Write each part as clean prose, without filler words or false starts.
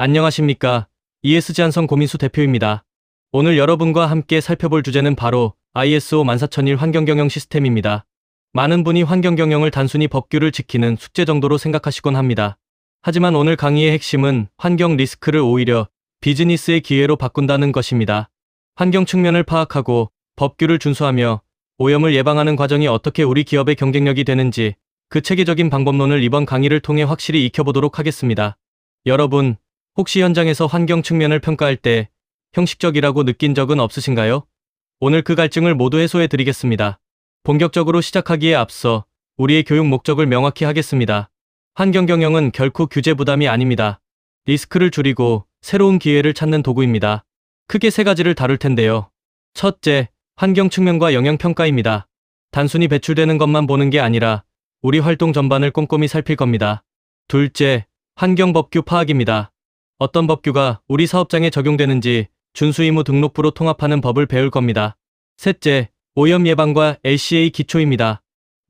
안녕하십니까. ESG 한성 고민수 대표입니다. 오늘 여러분과 함께 살펴볼 주제는 바로 ISO 14001 환경경영 시스템입니다. 많은 분이 환경경영을 단순히 법규를 지키는 숙제 정도로 생각하시곤 합니다. 하지만 오늘 강의의 핵심은 환경 리스크를 오히려 비즈니스의 기회로 바꾼다는 것입니다. 환경 측면을 파악하고 법규를 준수하며 오염을 예방하는 과정이 어떻게 우리 기업의 경쟁력이 되는지 그 체계적인 방법론을 이번 강의를 통해 확실히 익혀보도록 하겠습니다. 여러분, 혹시 현장에서 환경 측면을 평가할 때 형식적이라고 느낀 적은 없으신가요? 오늘 그 갈증을 모두 해소해 드리겠습니다. 본격적으로 시작하기에 앞서 우리의 교육 목적을 명확히 하겠습니다. 환경 경영은 결코 규제 부담이 아닙니다. 리스크를 줄이고 새로운 기회를 찾는 도구입니다. 크게 세 가지를 다룰 텐데요. 첫째, 환경 측면과 영향 평가입니다. 단순히 배출되는 것만 보는 게 아니라 우리 활동 전반을 꼼꼼히 살필 겁니다. 둘째, 환경 법규 파악입니다. 어떤 법규가 우리 사업장에 적용되는지 준수 의무 등록부로 통합하는 법을 배울 겁니다. 셋째, 오염 예방과 LCA 기초입니다.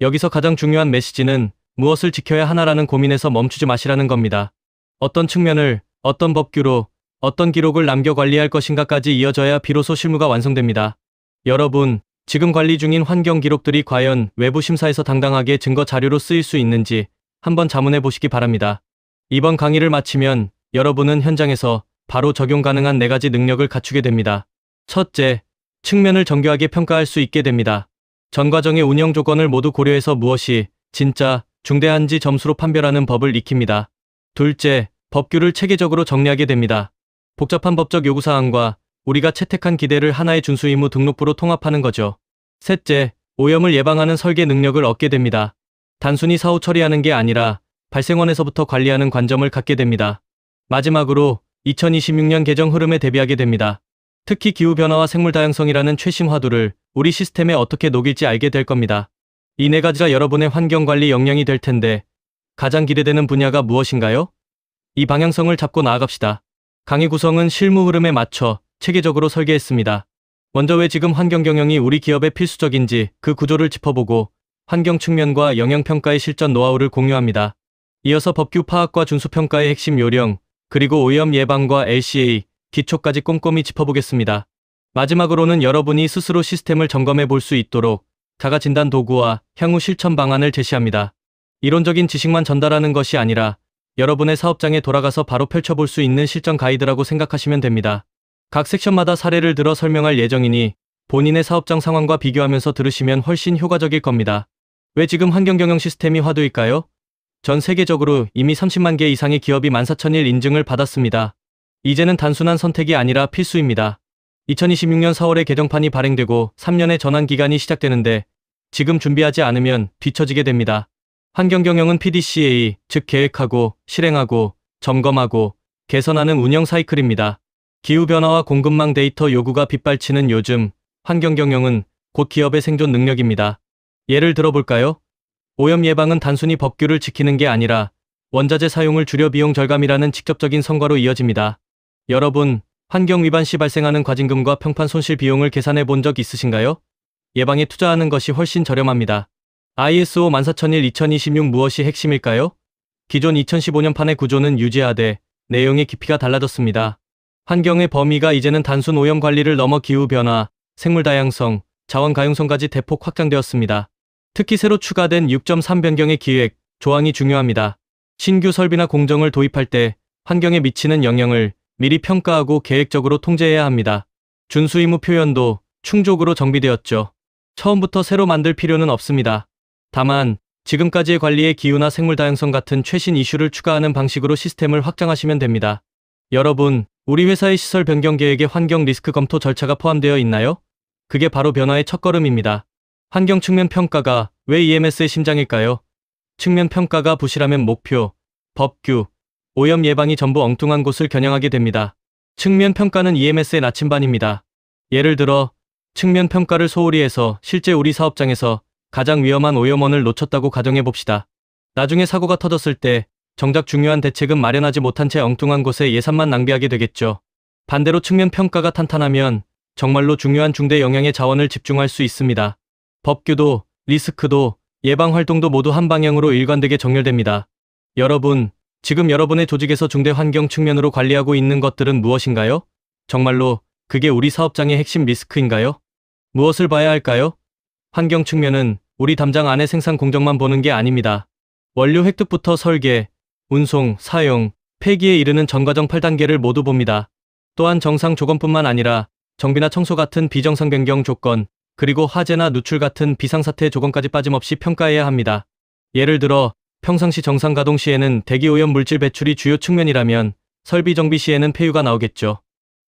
여기서 가장 중요한 메시지는 무엇을 지켜야 하나라는 고민에서 멈추지 마시라는 겁니다. 어떤 측면을, 어떤 법규로, 어떤 기록을 남겨 관리할 것인가까지 이어져야 비로소 실무가 완성됩니다. 여러분, 지금 관리 중인 환경 기록들이 과연 외부 심사에서 당당하게 증거 자료로 쓰일 수 있는지 한번 자문해 보시기 바랍니다. 이번 강의를 마치면 여러분은 현장에서 바로 적용 가능한 4가지 능력을 갖추게 됩니다. 첫째, 측면을 정교하게 평가할 수 있게 됩니다. 전 과정의 운영 조건을 모두 고려해서 무엇이 진짜 중대한지 점수로 판별하는 법을 익힙니다. 둘째, 법규를 체계적으로 정리하게 됩니다. 복잡한 법적 요구사항과 우리가 채택한 기대를 하나의 준수 의무 등록부로 통합하는 거죠. 셋째, 오염을 예방하는 설계 능력을 얻게 됩니다. 단순히 사후 처리하는 게 아니라 발생원에서부터 관리하는 관점을 갖게 됩니다. 마지막으로 2026년 개정 흐름에 대비하게 됩니다. 특히 기후변화와 생물다양성이라는 최신 화두를 우리 시스템에 어떻게 녹일지 알게 될 겁니다. 이 4가지가 여러분의 환경관리 역량이 될 텐데 가장 기대되는 분야가 무엇인가요? 이 방향성을 잡고 나아갑시다. 강의 구성은 실무 흐름에 맞춰 체계적으로 설계했습니다. 먼저 왜 지금 환경경영이 우리 기업에 필수적인지 그 구조를 짚어보고 환경 측면과 영향평가의 실전 노하우를 공유합니다. 이어서 법규 파악과 준수평가의 핵심 요령, 그리고 오염 예방과 LCA, 기초까지 꼼꼼히 짚어보겠습니다. 마지막으로는 여러분이 스스로 시스템을 점검해 볼 수 있도록 자가 진단 도구와 향후 실천 방안을 제시합니다. 이론적인 지식만 전달하는 것이 아니라 여러분의 사업장에 돌아가서 바로 펼쳐볼 수 있는 실전 가이드라고 생각하시면 됩니다. 각 섹션마다 사례를 들어 설명할 예정이니 본인의 사업장 상황과 비교하면서 들으시면 훨씬 효과적일 겁니다. 왜 지금 환경경영 시스템이 화두일까요? 전 세계적으로 이미 30만 개 이상의 기업이 14001 인증을 받았습니다. 이제는 단순한 선택이 아니라 필수입니다. 2026년 4월에 개정판이 발행되고 3년의 전환 기간이 시작되는데 지금 준비하지 않으면 뒤처지게 됩니다. 환경경영은 PDCA, 즉 계획하고, 실행하고, 점검하고, 개선하는 운영 사이클입니다. 기후변화와 공급망 데이터 요구가 빗발치는 요즘, 환경경영은 곧 기업의 생존 능력입니다. 예를 들어볼까요? 오염 예방은 단순히 법규를 지키는 게 아니라 원자재 사용을 줄여 비용 절감이라는 직접적인 성과로 이어집니다. 여러분, 환경 위반 시 발생하는 과징금과 평판 손실 비용을 계산해 본 적 있으신가요? 예방에 투자하는 것이 훨씬 저렴합니다. ISO 14001 2026 무엇이 핵심일까요? 기존 2015년판의 구조는 유지하되 내용의 깊이가 달라졌습니다. 환경의 범위가 이제는 단순 오염 관리를 넘어 기후변화, 생물다양성, 자원 가용성까지 대폭 확장되었습니다. 특히 새로 추가된 6.3 변경의 기획, 조항이 중요합니다. 신규 설비나 공정을 도입할 때 환경에 미치는 영향을 미리 평가하고 계획적으로 통제해야 합니다. 준수 의무 표현도 충족으로 정비되었죠. 처음부터 새로 만들 필요는 없습니다. 다만 지금까지의 관리에 기후나 생물다양성 같은 최신 이슈를 추가하는 방식으로 시스템을 확장하시면 됩니다. 여러분, 우리 회사의 시설 변경 계획에 환경 리스크 검토 절차가 포함되어 있나요? 그게 바로 변화의 첫걸음입니다. 환경 측면 평가가 왜 EMS의 심장일까요? 측면 평가가 부실하면 목표, 법규, 오염 예방이 전부 엉뚱한 곳을 겨냥하게 됩니다. 측면 평가는 EMS의 나침반입니다. 예를 들어 측면 평가를 소홀히 해서 실제 우리 사업장에서 가장 위험한 오염원을 놓쳤다고 가정해 봅시다. 나중에 사고가 터졌을 때 정작 중요한 대책은 마련하지 못한 채 엉뚱한 곳에 예산만 낭비하게 되겠죠. 반대로 측면 평가가 탄탄하면 정말로 중요한 중대 영향의 자원을 집중할 수 있습니다. 법규도, 리스크도, 예방 활동도 모두 한 방향으로 일관되게 정렬됩니다. 여러분, 지금 여러분의 조직에서 중대 환경 측면으로 관리하고 있는 것들은 무엇인가요? 정말로 그게 우리 사업장의 핵심 리스크인가요? 무엇을 봐야 할까요? 환경 측면은 우리 담장 안의 생산 공정만 보는 게 아닙니다. 원료 획득부터 설계, 운송, 사용, 폐기에 이르는 전과정 8단계를 모두 봅니다. 또한 정상 조건뿐만 아니라 정비나 청소 같은 비정상 변경 조건, 그리고 화재나 누출 같은 비상사태 조건까지 빠짐없이 평가해야 합니다. 예를 들어 평상시 정상 가동 시에는 대기오염 물질 배출이 주요 측면이라면 설비 정비 시에는 폐유가 나오겠죠.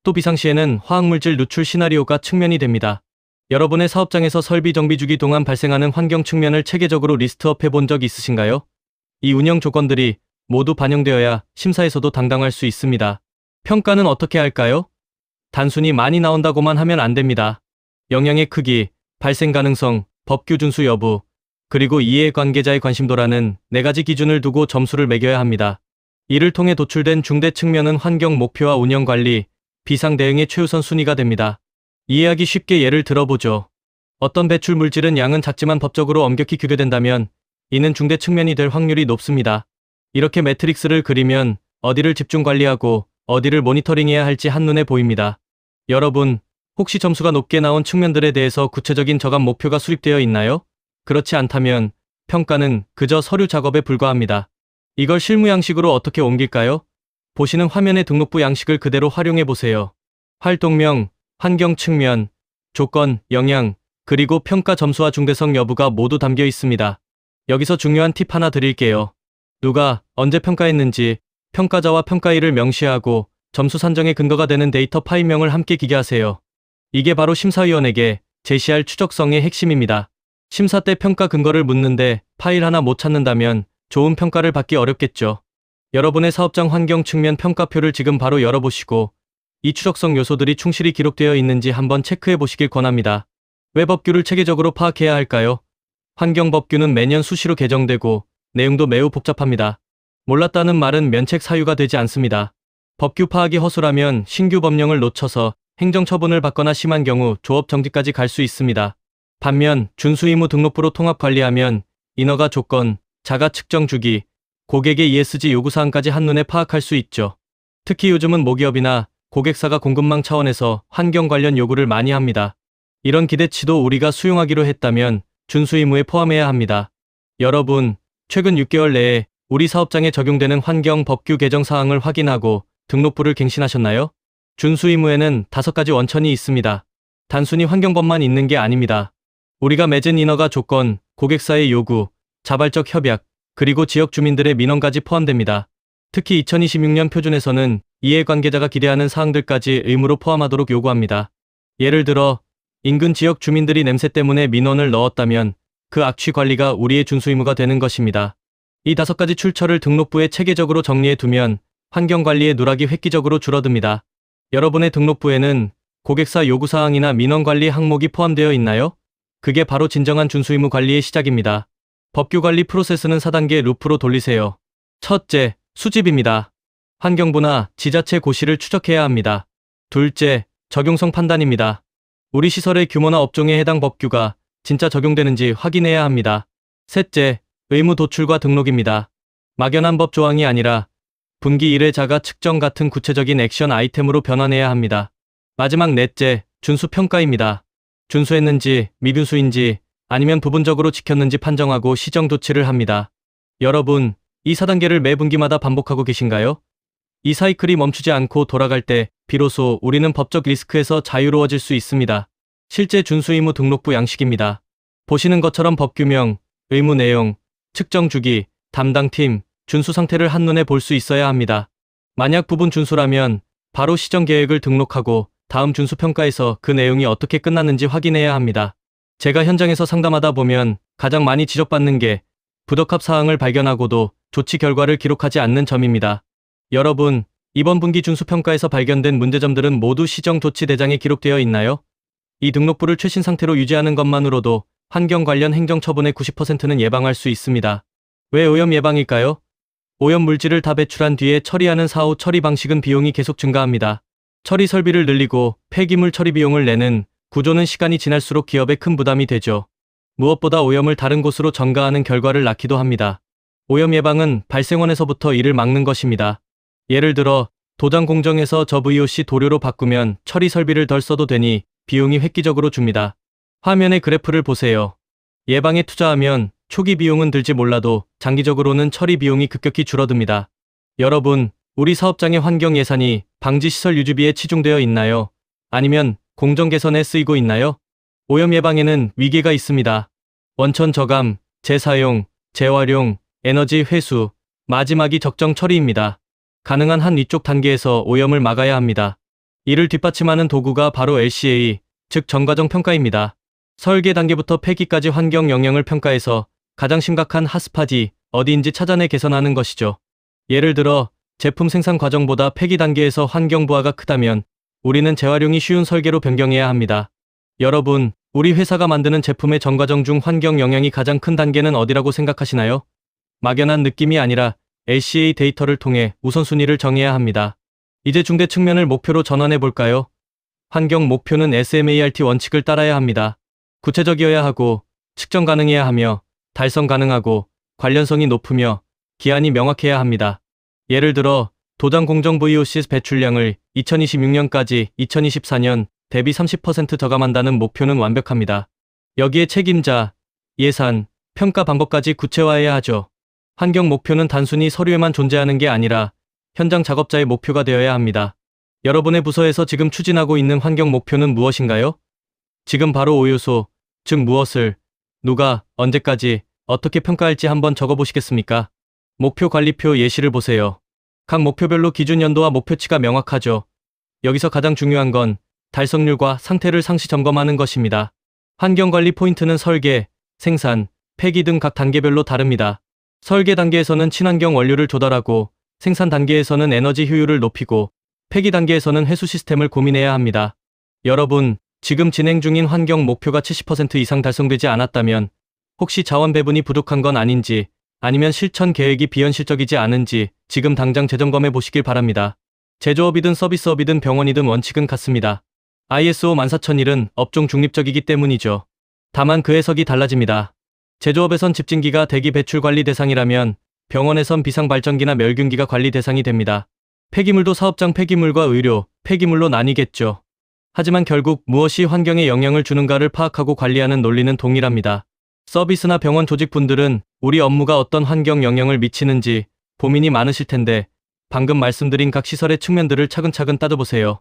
또 비상시에는 화학물질 누출 시나리오가 측면이 됩니다. 여러분의 사업장에서 설비 정비 주기 동안 발생하는 환경 측면을 체계적으로 리스트업 해본 적 있으신가요? 이 운영 조건들이 모두 반영되어야 심사에서도 당당할 수 있습니다. 평가는 어떻게 할까요? 단순히 많이 나온다고만 하면 안 됩니다. 영향의 크기, 발생 가능성, 법규 준수 여부, 그리고 이해관계자의 관심도라는 4가지 기준을 두고 점수를 매겨야 합니다. 이를 통해 도출된 중대 측면은 환경 목표와 운영 관리, 비상 대응의 최우선 순위가 됩니다. 이해하기 쉽게 예를 들어보죠. 어떤 배출 물질은 양은 작지만 법적으로 엄격히 규제된다면 이는 중대 측면이 될 확률이 높습니다. 이렇게 매트릭스를 그리면 어디를 집중 관리하고 어디를 모니터링해야 할지 한눈에 보입니다. 여러분, 혹시 점수가 높게 나온 측면들에 대해서 구체적인 저감 목표가 수립되어 있나요? 그렇지 않다면 평가는 그저 서류 작업에 불과합니다. 이걸 실무 양식으로 어떻게 옮길까요? 보시는 화면의 등록부 양식을 그대로 활용해 보세요. 활동명, 환경 측면, 조건, 영향, 그리고 평가 점수와 중대성 여부가 모두 담겨 있습니다. 여기서 중요한 팁 하나 드릴게요. 누가 언제 평가했는지 평가자와 평가일을 명시하고 점수 산정의 근거가 되는 데이터 파일명을 함께 기재하세요. 이게 바로 심사위원에게 제시할 추적성의 핵심입니다. 심사 때 평가 근거를 묻는데 파일 하나 못 찾는다면 좋은 평가를 받기 어렵겠죠. 여러분의 사업장 환경 측면 평가표를 지금 바로 열어보시고 이 추적성 요소들이 충실히 기록되어 있는지 한번 체크해 보시길 권합니다. 왜 법규를 체계적으로 파악해야 할까요? 환경법규는 매년 수시로 개정되고 내용도 매우 복잡합니다. 몰랐다는 말은 면책 사유가 되지 않습니다. 법규 파악이 허술하면 신규 법령을 놓쳐서 행정처분을 받거나 심한 경우 조업 정지까지 갈 수 있습니다. 반면 준수의무 등록부로 통합 관리하면 인허가 조건, 자가 측정 주기, 고객의 ESG 요구사항까지 한눈에 파악할 수 있죠. 특히 요즘은 모기업이나 고객사가 공급망 차원에서 환경 관련 요구를 많이 합니다. 이런 기대치도 우리가 수용하기로 했다면 준수의무에 포함해야 합니다. 여러분, 최근 6개월 내에 우리 사업장에 적용되는 환경 법규 개정 사항을 확인하고 등록부를 갱신하셨나요? 준수의무에는 5가지 원천이 있습니다. 단순히 환경법만 있는 게 아닙니다. 우리가 맺은 인허가 조건, 고객사의 요구, 자발적 협약, 그리고 지역 주민들의 민원까지 포함됩니다. 특히 2026년 표준에서는 이해관계자가 기대하는 사항들까지 의무로 포함하도록 요구합니다. 예를 들어 인근 지역 주민들이 냄새 때문에 민원을 넣었다면 그 악취 관리가 우리의 준수의무가 되는 것입니다. 이 5가지 출처를 등록부에 체계적으로 정리해두면 환경관리의 누락이 획기적으로 줄어듭니다. 여러분의 등록부에는 고객사 요구사항이나 민원관리 항목이 포함되어 있나요? 그게 바로 진정한 준수의무 관리의 시작입니다. 법규관리 프로세스는 4단계 루프로 돌리세요. 첫째, 수집입니다. 환경부나 지자체 고시를 추적해야 합니다. 둘째, 적용성 판단입니다. 우리 시설의 규모나 업종에 해당 법규가 진짜 적용되는지 확인해야 합니다. 셋째, 의무 도출과 등록입니다. 막연한 법 조항이 아니라 분기 1회 자가 측정 같은 구체적인 액션 아이템으로 변환해야 합니다. 마지막 넷째, 준수평가입니다. 준수했는지, 미준수인지, 아니면 부분적으로 지켰는지 판정하고 시정 조치를 합니다. 여러분, 이 4단계를 매 분기마다 반복하고 계신가요? 이 사이클이 멈추지 않고 돌아갈 때 비로소 우리는 법적 리스크에서 자유로워질 수 있습니다. 실제 준수의무 등록부 양식입니다. 보시는 것처럼 법규명, 의무 내용, 측정 주기, 담당팀, 준수 상태를 한눈에 볼 수 있어야 합니다. 만약 부분 준수라면 바로 시정 계획을 등록하고 다음 준수 평가에서 그 내용이 어떻게 끝났는지 확인해야 합니다. 제가 현장에서 상담하다 보면 가장 많이 지적받는 게 부적합 사항을 발견하고도 조치 결과를 기록하지 않는 점입니다. 여러분, 이번 분기 준수평가에서 발견된 문제점들은 모두 시정 조치 대장에 기록되어 있나요? 이 등록부를 최신 상태로 유지하는 것만으로도 환경 관련 행정처분의 90%는 예방할 수 있습니다. 왜 오염 예방일까요? 오염 물질을 다 배출한 뒤에 처리하는 사후 처리 방식은 비용이 계속 증가합니다. 처리 설비를 늘리고 폐기물 처리 비용을 내는 구조는 시간이 지날수록 기업에 큰 부담이 되죠. 무엇보다 오염을 다른 곳으로 전가하는 결과를 낳기도 합니다. 오염 예방은 발생원에서부터 이를 막는 것입니다. 예를 들어 도장 공정에서 저 VOC 도료로 바꾸면 처리 설비를 덜 써도 되니 비용이 획기적으로 줍니다. 화면의 그래프를 보세요. 예방에 투자하면 초기 비용은 들지 몰라도 장기적으로는 처리 비용이 급격히 줄어듭니다. 여러분, 우리 사업장의 환경 예산이 방지시설 유지비에 치중되어 있나요? 아니면 공정 개선에 쓰이고 있나요? 오염 예방에는 위계가 있습니다. 원천 저감, 재사용, 재활용, 에너지 회수, 마지막이 적정 처리입니다. 가능한 한 위쪽 단계에서 오염을 막아야 합니다. 이를 뒷받침하는 도구가 바로 LCA, 즉 전과정 평가입니다. 설계 단계부터 폐기까지 환경 영향을 평가해서 가장 심각한 핫스팟이 어디인지 찾아내 개선하는 것이죠. 예를 들어 제품 생산 과정보다 폐기 단계에서 환경 부하가 크다면 우리는 재활용이 쉬운 설계로 변경해야 합니다. 여러분, 우리 회사가 만드는 제품의 전과정 중 환경 영향이 가장 큰 단계는 어디라고 생각하시나요? 막연한 느낌이 아니라 LCA 데이터를 통해 우선순위를 정해야 합니다. 이제 중대 측면을 목표로 전환해 볼까요? 환경 목표는 SMART 원칙을 따라야 합니다. 구체적이어야 하고, 측정 가능해야 하며, 달성 가능하고, 관련성이 높으며, 기한이 명확해야 합니다. 예를 들어 도장 공정 VOC 배출량을 2026년까지 2024년 대비 30% 저감한다는 목표는 완벽합니다. 여기에 책임자, 예산, 평가 방법까지 구체화해야 하죠. 환경 목표는 단순히 서류에만 존재하는 게 아니라 현장 작업자의 목표가 되어야 합니다. 여러분의 부서에서 지금 추진하고 있는 환경 목표는 무엇인가요? 지금 바로 5요소, 즉 무엇을, 누가, 언제까지, 어떻게 평가할지 한번 적어보시겠습니까? 목표 관리표 예시를 보세요. 각 목표별로 기준 연도와 목표치가 명확하죠. 여기서 가장 중요한 건 달성률과 상태를 상시 점검하는 것입니다. 환경관리 포인트는 설계, 생산, 폐기 등 각 단계별로 다릅니다. 설계 단계에서는 친환경 원료를 조달하고, 생산 단계에서는 에너지 효율을 높이고, 폐기 단계에서는 회수 시스템을 고민해야 합니다. 여러분, 지금 진행 중인 환경 목표가 70% 이상 달성되지 않았다면 혹시 자원 배분이 부족한 건 아닌지, 아니면 실천 계획이 비현실적이지 않은지 지금 당장 재점검해 보시길 바랍니다. 제조업이든 서비스업이든 병원이든 원칙은 같습니다. ISO 14001은 업종 중립적이기 때문이죠. 다만 그 해석이 달라집니다. 제조업에선 집진기가 대기 배출 관리 대상이라면 병원에선 비상발전기나 멸균기가 관리 대상이 됩니다. 폐기물도 사업장 폐기물과 의료, 폐기물로 나뉘겠죠. 하지만 결국 무엇이 환경에 영향을 주는가를 파악하고 관리하는 논리는 동일합니다. 서비스나 병원 조직분들은 우리 업무가 어떤 환경 영향을 미치는지 고민이 많으실 텐데 방금 말씀드린 각 시설의 측면들을 차근차근 따져보세요.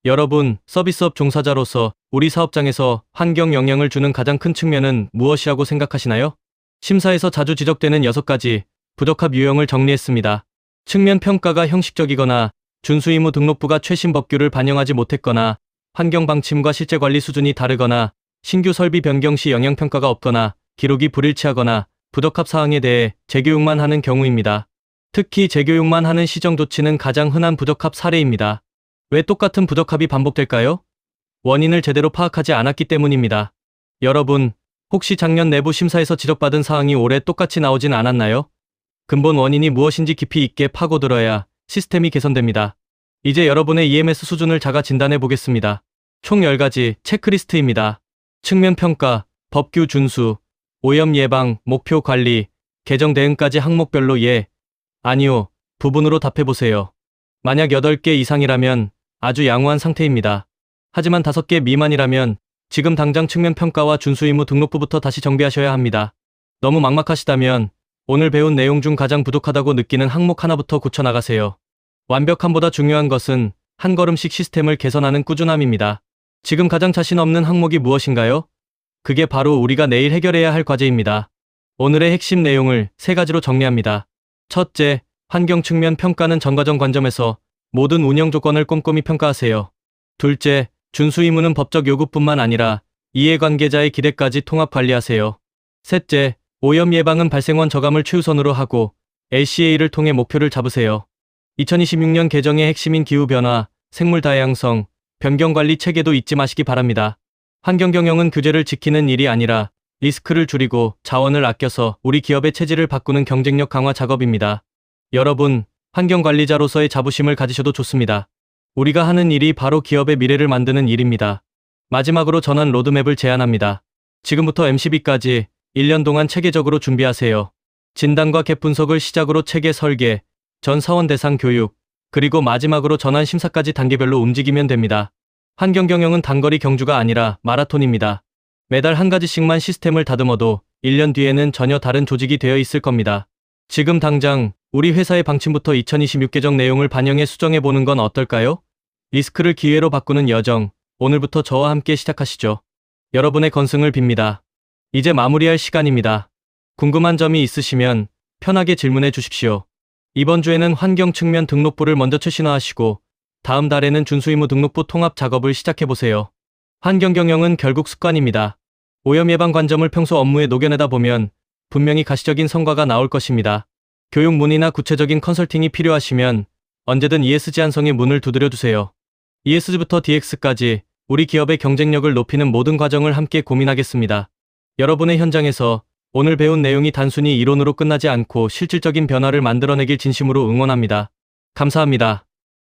여러분, 서비스업 종사자로서 우리 사업장에서 환경 영향을 주는 가장 큰 측면은 무엇이라고 생각하시나요? 심사에서 자주 지적되는 6가지 부적합 유형을 정리했습니다. 측면 평가가 형식적이거나 준수의무 등록부가 최신 법규를 반영하지 못했거나 환경 방침과 실제 관리 수준이 다르거나 신규 설비 변경 시 영향평가가 없거나 기록이 불일치하거나 부적합 사항에 대해 재교육만 하는 경우입니다. 특히 재교육만 하는 시정조치는 가장 흔한 부적합 사례입니다. 왜 똑같은 부적합이 반복될까요? 원인을 제대로 파악하지 않았기 때문입니다. 여러분, 혹시 작년 내부 심사에서 지적받은 사항이 올해 똑같이 나오진 않았나요? 근본 원인이 무엇인지 깊이 있게 파고들어야 시스템이 개선됩니다. 이제 여러분의 EMS 수준을 자가 진단해 보겠습니다. 총 10가지 체크리스트입니다. 측면 평가, 법규 준수, 오염 예방, 목표 관리, 개정 대응까지 항목별로 예, 아니요, 부분으로 답해보세요. 만약 8개 이상이라면 아주 양호한 상태입니다. 하지만 5개 미만이라면 지금 당장 측면 평가와 준수 의무 등록부부터 다시 정비하셔야 합니다. 너무 막막하시다면 오늘 배운 내용 중 가장 부족하다고 느끼는 항목 하나부터 고쳐나가세요. 완벽함보다 중요한 것은 한 걸음씩 시스템을 개선하는 꾸준함입니다. 지금 가장 자신 없는 항목이 무엇인가요? 그게 바로 우리가 내일 해결해야 할 과제입니다. 오늘의 핵심 내용을 3가지로 정리합니다. 첫째, 환경 측면 평가는 전과정 관점에서 모든 운영 조건을 꼼꼼히 평가하세요. 둘째, 준수 의무는 법적 요구뿐만 아니라 이해관계자의 기대까지 통합 관리하세요. 셋째, 오염 예방은 발생원 저감을 최우선으로 하고 LCA를 통해 목표를 잡으세요. 2026년 개정의 핵심인 기후변화, 생물 다양성, 변경관리 체계도 잊지 마시기 바랍니다. 환경경영은 규제를 지키는 일이 아니라 리스크를 줄이고 자원을 아껴서 우리 기업의 체질을 바꾸는 경쟁력 강화 작업입니다. 여러분, 환경관리자로서의 자부심을 가지셔도 좋습니다. 우리가 하는 일이 바로 기업의 미래를 만드는 일입니다. 마지막으로 전환 로드맵을 제안합니다. 지금부터 MCB까지 1년 동안 체계적으로 준비하세요. 진단과 갭 분석을 시작으로 체계 설계, 전 사원 대상 교육, 그리고 마지막으로 전환 심사까지 단계별로 움직이면 됩니다. 환경경영은 단거리 경주가 아니라 마라톤입니다. 매달 한 가지씩만 시스템을 다듬어도 1년 뒤에는 전혀 다른 조직이 되어 있을 겁니다. 지금 당장 우리 회사의 방침부터 2026 개정 내용을 반영해 수정해 보는 건 어떨까요? 리스크를 기회로 바꾸는 여정, 오늘부터 저와 함께 시작하시죠. 여러분의 건승을 빕니다. 이제 마무리할 시간입니다. 궁금한 점이 있으시면 편하게 질문해 주십시오. 이번 주에는 환경 측면 등록부를 먼저 최신화하시고 다음 달에는 준수의무 등록부 통합 작업을 시작해 보세요. 환경경영은 결국 습관입니다. 오염 예방 관점을 평소 업무에 녹여내다 보면 분명히 가시적인 성과가 나올 것입니다. 교육 문의나 구체적인 컨설팅이 필요하시면 언제든 ESG 한성의 문을 두드려 주세요. ESG부터 DX까지 우리 기업의 경쟁력을 높이는 모든 과정을 함께 고민하겠습니다. 여러분의 현장에서 오늘 배운 내용이 단순히 이론으로 끝나지 않고 실질적인 변화를 만들어내길 진심으로 응원합니다. 감사합니다.